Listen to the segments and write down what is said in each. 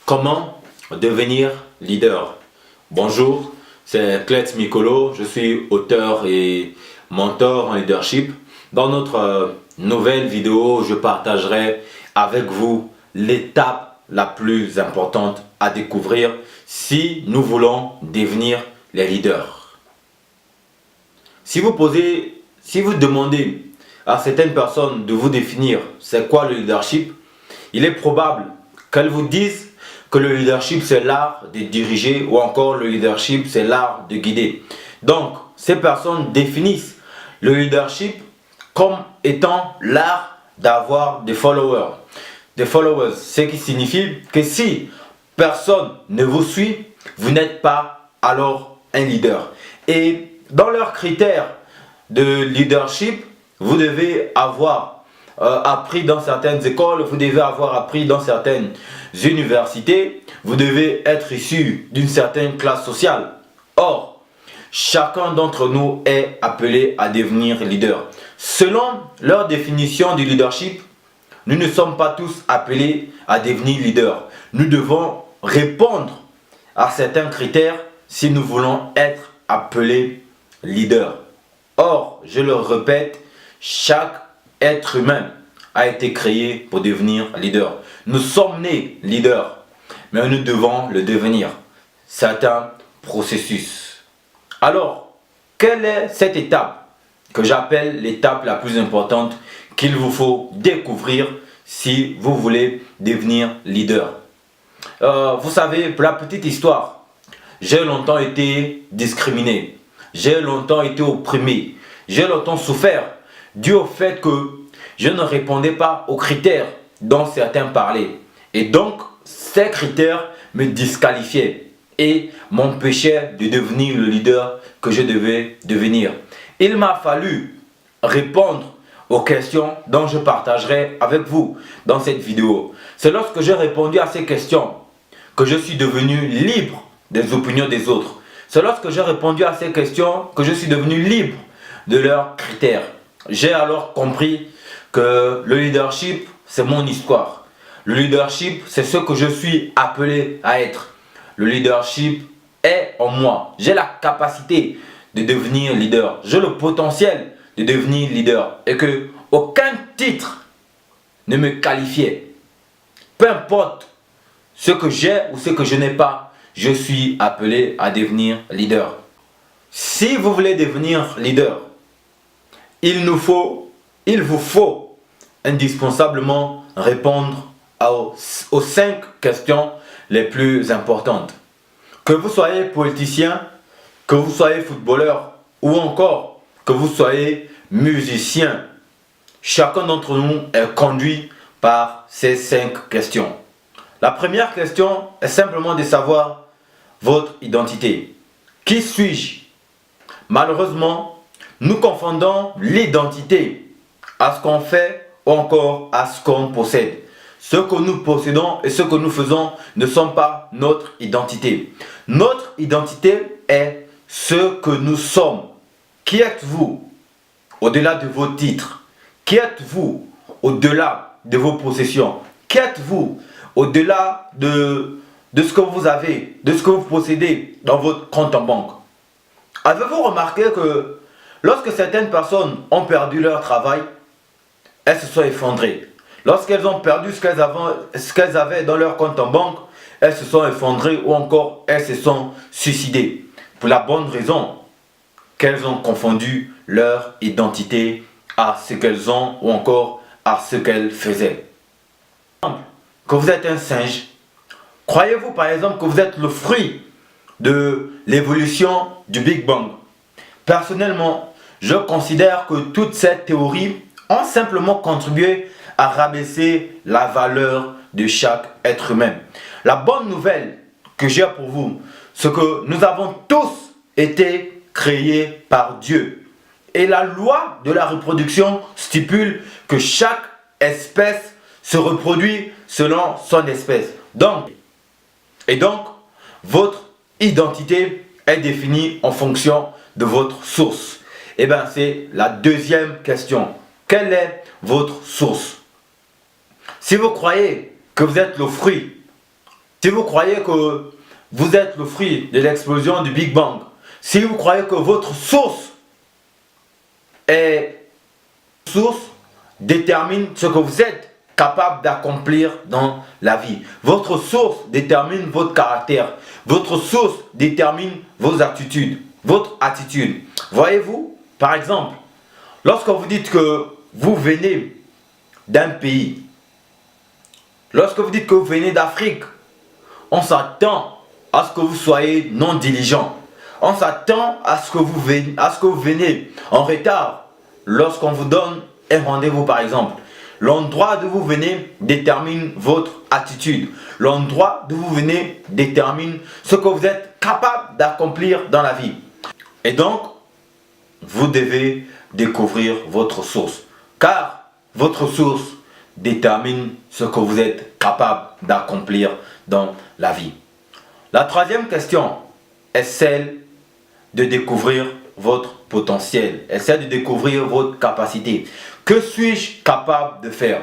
Comment devenir leader? Bonjour, c'est Clet Mikolo, je suis auteur et mentor en leadership. Dans notre nouvelle vidéo, je partagerai avec vous l'étape la plus importante à découvrir si nous voulons devenir les leaders. Si vous demandez à certaines personnes de vous définir c'est quoi le leadership, il est probable qu'elles vous disent que le leadership c'est l'art de diriger ou encore le leadership c'est l'art de guider. Donc ces personnes définissent le leadership comme étant l'art d'avoir des followers. Des followers, ce qui signifie que si personne ne vous suit, vous n'êtes pas alors un leader. Et dans leurs critères de leadership, vous devez avoir appris dans certaines écoles, vous devez avoir appris dans certaines universités, vous devez être issu d'une certaine classe sociale. Or, chacun d'entre nous est appelé à devenir leader. Selon leur définition du leadership, nous ne sommes pas tous appelés à devenir leader. Nous devons répondre à certains critères si nous voulons être appelés leader. Or, je le répète, chaque être humain a été créé pour devenir leader. Nous sommes nés leaders, mais nous devons le devenir. C'est un processus. Alors, quelle est cette étape que j'appelle l'étape la plus importante qu'il vous faut découvrir si vous voulez devenir leader? Vous savez, pour la petite histoire, j'ai longtemps été discriminé, j'ai longtemps été opprimé, j'ai longtemps souffert dû au fait que je ne répondais pas aux critères dont certains parlaient. Et donc, ces critères me disqualifiaient et m'empêchaient de devenir le leader que je devais devenir. Il m'a fallu répondre aux questions dont je partagerai avec vous dans cette vidéo. C'est lorsque j'ai répondu à ces questions que je suis devenu libre des opinions des autres. C'est lorsque j'ai répondu à ces questions que je suis devenu libre de leurs critères. J'ai alors compris que le leadership, c'est mon histoire. Le leadership, c'est ce que je suis appelé à être. Le leadership est en moi. J'ai la capacité de devenir leader. J'ai le potentiel de devenir leader. Et que aucun titre ne me qualifiait. Peu importe ce que j'ai ou ce que je n'ai pas, je suis appelé à devenir leader. Si vous voulez devenir leader, il vous faut indispensablement répondre aux 5 questions les plus importantes. Que vous soyez politicien, que vous soyez footballeur ou encore que vous soyez musicien, chacun d'entre nous est conduit par ces 5 questions. La première question est simplement de savoir votre identité. Qui suis-je? Malheureusement, nous confondons l'identité à ce qu'on fait ou encore à ce qu'on possède. Ce que nous possédons et ce que nous faisons ne sont pas notre identité. Notre identité est ce que nous sommes. Qui êtes-vous au-delà de vos titres? Qui êtes-vous au-delà de vos possessions? Qui êtes-vous au-delà de ce que vous avez, de ce que vous possédez dans votre compte en banque? Avez-vous remarqué que lorsque certaines personnes ont perdu leur travail, elles se sont effondrées. Lorsqu'elles ont perdu ce qu'elles avaient dans leur compte en banque, elles se sont effondrées ou encore elles se sont suicidées. Pour la bonne raison qu'elles ont confondu leur identité à ce qu'elles ont ou encore à ce qu'elles faisaient. Que vous êtes un singe, croyez-vous par exemple que vous êtes le fruit de l'évolution du Big Bang? Personnellement, je considère que toutes ces théories ont simplement contribué à rabaisser la valeur de chaque être humain. La bonne nouvelle que j'ai pour vous, c'est que nous avons tous été créés par Dieu. Et la loi de la reproduction stipule que chaque espèce se reproduit selon son espèce. Donc, votre identité est définie en fonction de votre source. Et bien, c'est la deuxième question. Quelle est votre source? Si vous croyez que vous êtes le fruit si vous croyez que vous êtes le fruit de l'explosion du Big Bang, si vous croyez que votre source détermine ce que vous êtes capable d'accomplir dans la vie. Votre source détermine votre caractère. Votre source détermine vos attitudes, votre attitude. Voyez-vous, par exemple, lorsque vous dites que vous venez d'un pays, lorsque vous dites que vous venez d'Afrique, on s'attend à ce que vous soyez non diligent. On s'attend à ce que vous venez en retard lorsqu'on vous donne un rendez-vous par exemple. L'endroit d'où vous venez détermine votre attitude. L'endroit d'où vous venez détermine ce que vous êtes capable d'accomplir dans la vie. Et donc, vous devez découvrir votre source. Car votre source détermine ce que vous êtes capable d'accomplir dans la vie. La troisième question est celle de découvrir votre potentiel, est celle de découvrir votre capacité. Que suis-je capable de faire?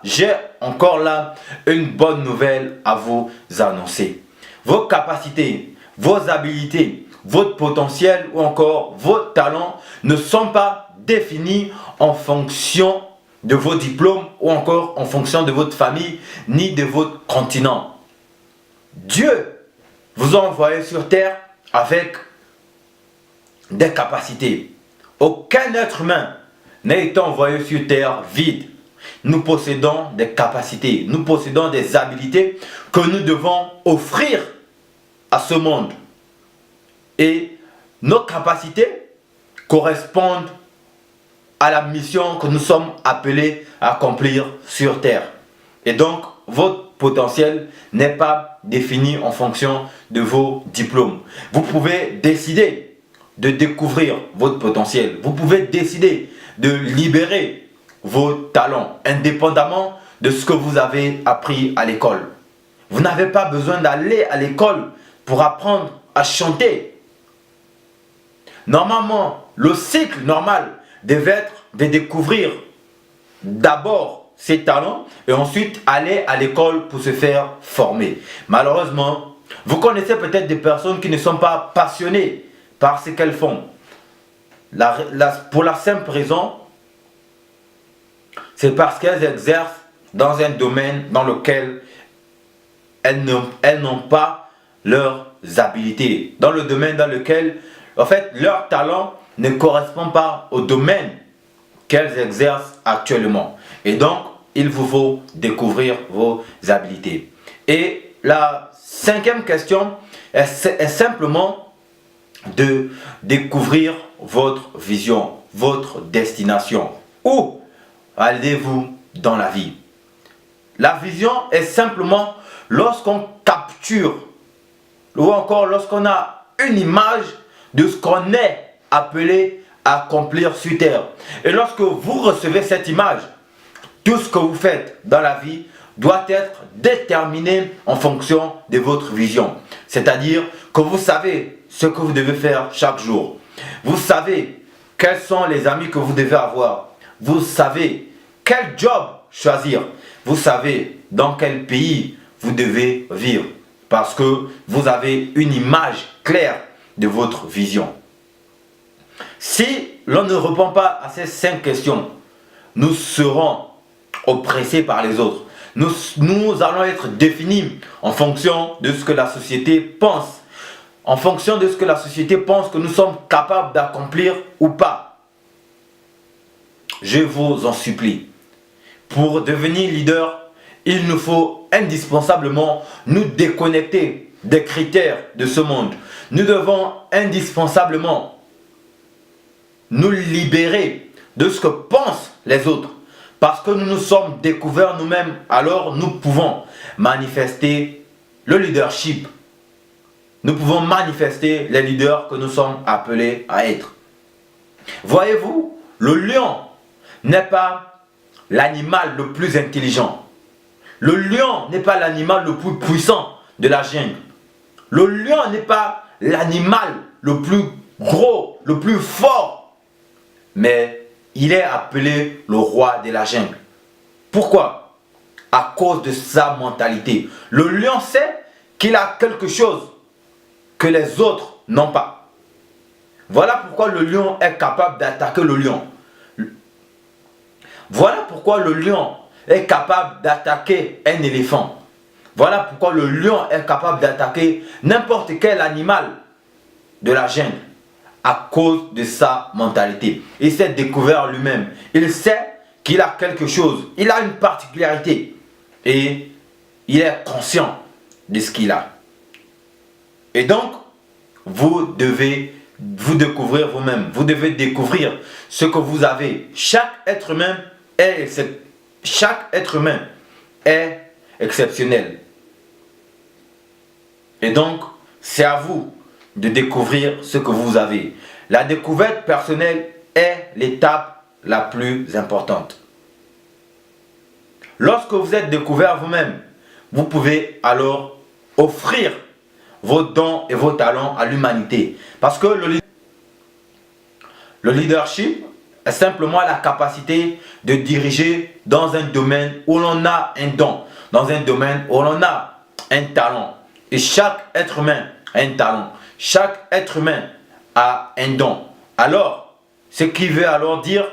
J'ai encore là une bonne nouvelle à vous annoncer. Vos capacités, vos habilités, votre potentiel ou encore vos talents ne sont pas définis en fonction de vos diplômes ou encore en fonction de votre famille ni de votre continent. Dieu vous a envoyé sur terre avec des capacités. Aucun être humain n'a été envoyé sur terre vide. Nous possédons des capacités, nous possédons des habilités que nous devons offrir à ce monde. Et nos capacités correspondent à la mission que nous sommes appelés à accomplir sur terre. Et donc, votre potentiel n'est pas défini en fonction de vos diplômes. Vous pouvez décider de découvrir votre potentiel. Vous pouvez décider de libérer vos talents indépendamment de ce que vous avez appris à l'école. Vous n'avez pas besoin d'aller à l'école pour apprendre à chanter. Normalement, le cycle normal devait être de découvrir d'abord ses talents et ensuite aller à l'école pour se faire former. Malheureusement, vous connaissez peut-être des personnes qui ne sont pas passionnées par ce qu'elles font. Pour la simple raison, c'est parce qu'elles exercent dans un domaine dans lequel elles n'ont pas leurs habilités. Dans le domaine dans lequel, en fait, leur talent ne correspond pas au domaine qu'elles exercent actuellement. Et donc, il vous faut découvrir vos habilités. Et la cinquième question est simplement de découvrir votre vision, votre destination. Où allez-vous dans la vie? La vision est simplement lorsqu'on capture ou encore lorsqu'on a une image de ce qu'on est appelé à accomplir sur terre. Et lorsque vous recevez cette image, tout ce que vous faites dans la vie doit être déterminé en fonction de votre vision. C'est-à-dire que vous savez ce que vous devez faire chaque jour. Vous savez quels sont les amis que vous devez avoir. Vous savez quel job choisir. Vous savez dans quel pays vous devez vivre. Parce que vous avez une image claire de votre vision. Si l'on ne répond pas à ces 5 questions, nous serons oppressés par les autres. Nous allons être définis en fonction de ce que la société pense. En fonction de ce que la société pense que nous sommes capables d'accomplir ou pas. Je vous en supplie. Pour devenir leader, il nous faut indispensablement nous déconnecter des critères de ce monde. Nous devons indispensablement nous libérer de ce que pensent les autres. Parce que nous nous sommes découverts nous-mêmes, alors nous pouvons manifester le leadership. Nous pouvons manifester les leaders que nous sommes appelés à être. Voyez-vous, le lion n'est pas l'animal le plus intelligent. Le lion n'est pas l'animal le plus puissant de la jungle. Le lion n'est pas l'animal le plus gros, le plus fort. Mais il est appelé le roi de la jungle. Pourquoi? à cause de sa mentalité. Le lion sait qu'il a quelque chose que les autres n'ont pas. Voilà pourquoi le lion est capable d'attaquer le lion. Voilà pourquoi le lion est capable d'attaquer un éléphant. Voilà pourquoi le lion est capable d'attaquer n'importe quel animal de la jungle à cause de sa mentalité. Il s'est découvert lui-même. Il sait qu'il a quelque chose. Il a une particularité. Et il est conscient de ce qu'il a. Et donc, vous devez vous découvrir vous-même. Vous devez découvrir ce que vous avez. Chaque être humain est exceptionnel. Et donc, c'est à vous de découvrir ce que vous avez. La découverte personnelle est l'étape la plus importante. Lorsque vous êtes découvert vous-même, vous pouvez alors offrir vos dons et vos talents à l'humanité. Parce que le leadership est simplement la capacité de diriger dans un domaine où l'on a un don, dans un domaine où l'on a un talent. Et chaque être humain a un talent. Chaque être humain a un don. Alors, ce qui veut alors dire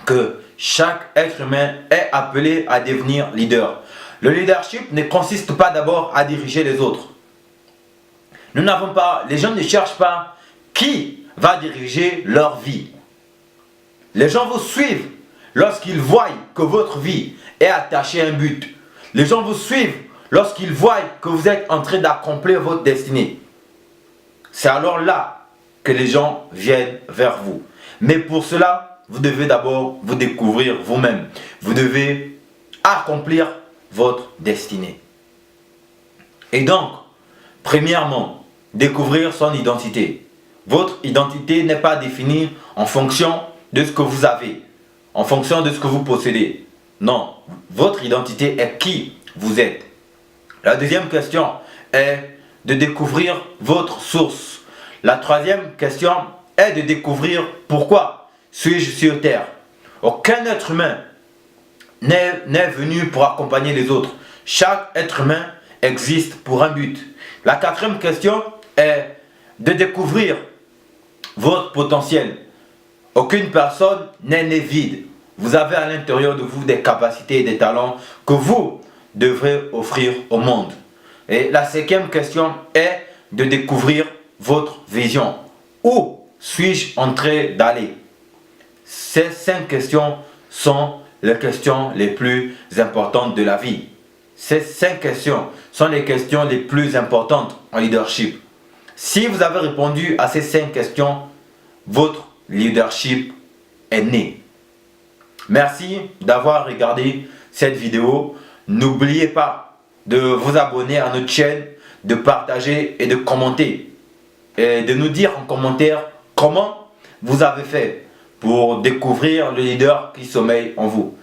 que chaque être humain est appelé à devenir leader. Le leadership ne consiste pas d'abord à diriger les autres. Les gens ne cherchent pas qui va diriger leur vie. Les gens vous suivent lorsqu'ils voient que votre vie est attachée à un but. Les gens vous suivent lorsqu'ils voient que vous êtes en train d'accomplir votre destinée. C'est alors là que les gens viennent vers vous. Mais pour cela, vous devez d'abord vous découvrir vous-même. Vous devez accomplir votre destinée. Et donc, premièrement, découvrir son identité. Votre identité n'est pas définie en fonction de ce que vous avez, en fonction de ce que vous possédez. Non, votre identité est qui vous êtes. La deuxième question est de découvrir votre source. La troisième question est de découvrir pourquoi suis-je sur terre. Aucun être humain n'est venu pour accompagner les autres. Chaque être humain existe pour un but. La quatrième question est de découvrir votre potentiel. Aucune personne n'est née vide. Vous avez à l'intérieur de vous des capacités et des talents que vous devrez offrir au monde. Et la cinquième question est de découvrir votre vision. Où suis-je en train d'aller? Ces 5 questions sont les questions les plus importantes de la vie. Ces 5 questions sont les questions les plus importantes en leadership. Si vous avez répondu à ces 5 questions, votre leadership est né. Merci d'avoir regardé cette vidéo. N'oubliez pas de vous abonner à notre chaîne, de partager et de commenter. Et de nous dire en commentaire comment vous avez fait pour découvrir le leader qui sommeille en vous.